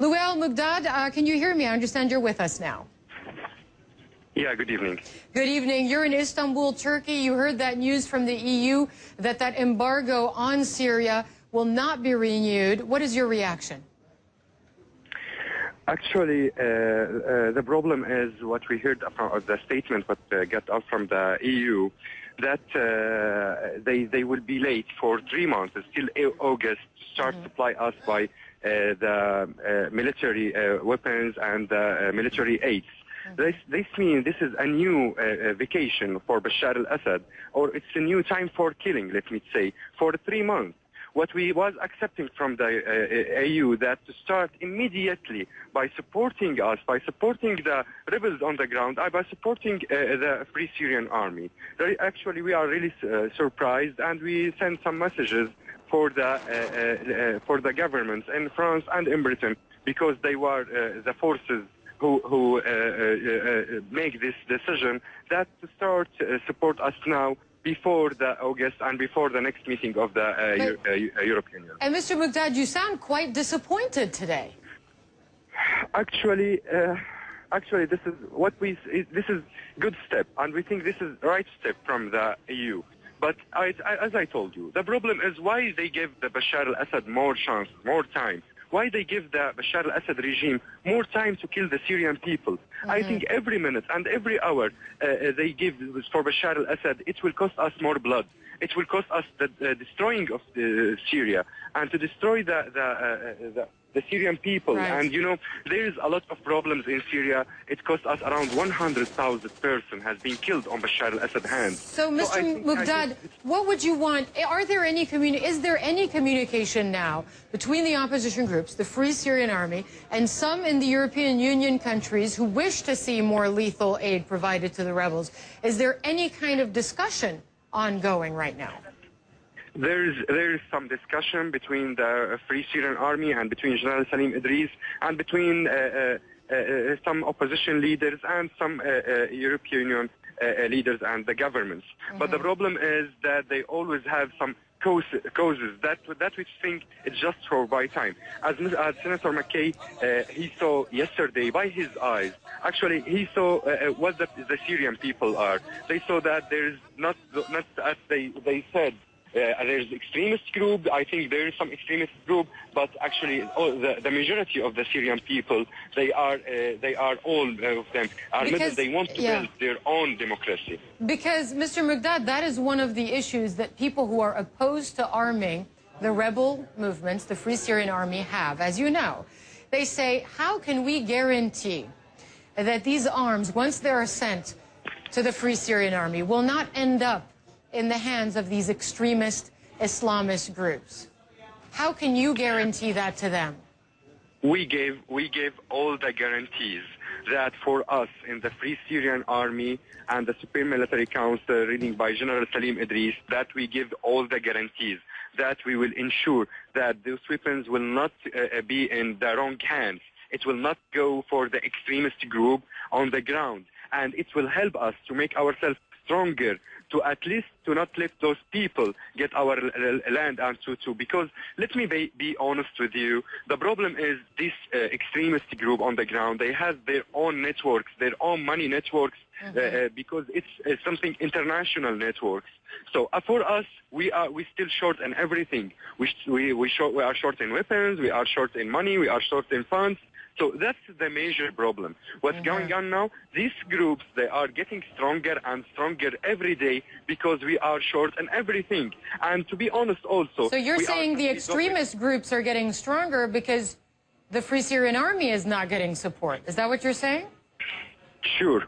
Luel Mugdad, can you hear me? I understand you're with us now. Yeah, good evening. Good evening. You're in Istanbul, Turkey. You heard that news from the EU that embargo on Syria will not be renewed. What is your reaction? Actually, the problem is what we heard from the statement what got out from the EU, that they will be late for 3 months, till August, to start supply us by the military weapons and military aids. This means this is a new vacation for Bashar al-Assad, or it's a new time for killing, let me say, for 3 months. What we was accepting from the EU, that to start immediately by supporting us, by supporting the rebels on the ground, by supporting the Free Syrian Army. Actually, we are really surprised, and we send some messages for the governments in France and in Britain, because they were the forces who make this decision, that to start support us now, before the August and before the next meeting of the European Union. And Mr. Mugdad, you sound quite disappointed today. Actually, this is good step, and we think this is right step from the EU. But as I told you, the problem is why they give the Bashar al-Assad more chance, more time. Why they give the Bashar al-Assad regime more time to kill the Syrian people? I think every minute and every hour they give for Bashar al-Assad, it will cost us more blood. It will cost us the destroying of Syria, and to destroy the Syrian people. Right. And you know, there is a lot of problems in Syria. It cost us around 100,000 persons has been killed on Bashar al-Assad's hands. So, Mr. Mugdad, what would you want? Is there any communication now between the opposition groups, the Free Syrian Army, and some in the European Union countries who wish to see more lethal aid provided to the rebels? Is there any kind of discussion ongoing right now? There is some discussion between the Free Syrian Army and between General Salim Idris and between some opposition leaders and some European Union leaders and the governments. But the problem is that they always have some causes that we think it's just for by time. As Senator McKay, he saw yesterday by his eyes. Actually, he saw what the Syrian people are. They saw that there is not as they said. There's extremist group. I think there is some extremist group, but actually, the majority of the Syrian people, they are all of them are because they want to build their own democracy. Because, Mr. Mugdad, that is one of the issues that people who are opposed to arming the rebel movements, the Free Syrian Army, have. As you know, they say, how can we guarantee that these arms, once they are sent to the Free Syrian Army, will not end up in the hands of these extremist Islamist groups? How can you guarantee that to them? We gave all the guarantees that for us in the Free Syrian Army and the Supreme Military Council, reading by General Salim Idris, that we give all the guarantees that we will ensure that those weapons will not be in the wrong hands. It will not go for the extremist group on the ground, and it will help us to make ourselves stronger, to at least to not let those people get our land, and because let me be honest with you, the problem is this extremist group on the ground, they have their own networks, their own money networks, because it's something international networks. So for us, we still short in everything. We are short in weapons, we are short in money, we are short in funds. So that's the major problem. What's going on now, these groups, they are getting stronger and stronger every day because we are short in everything. And to be honest also... So you're saying the extremist groups are getting stronger because the Free Syrian Army is not getting support. Is that what you're saying? Sure.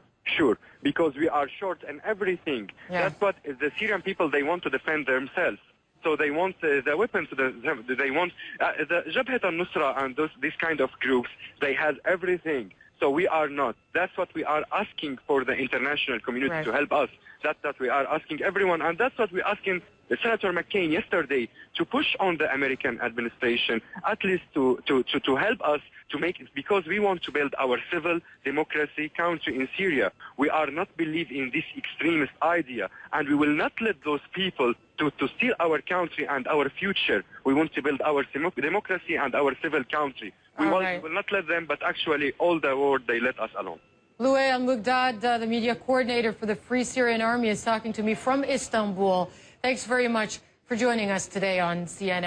Because we are short in everything. Yeah. That's what the Syrian people, they want to defend themselves. So they want the weapons, they want the Jabhat al-Nusra and these kind of groups, they have everything. So we are not. That's what we are asking for the international community to help us. That's what we are asking everyone, and that's what we're asking Senator McCain yesterday to push on the American administration, at least to help us to make it, because we want to build our civil democracy country in Syria. We are not believe in this extremist idea, and we will not let those people to steal our country and our future. We want to build our democracy and our civil country. We will not let them, but actually all the world, they let us alone. Louay Al-Mughdad, the media coordinator for the Free Syrian Army, is talking to me from Istanbul. Thanks very much for joining us today on CNN.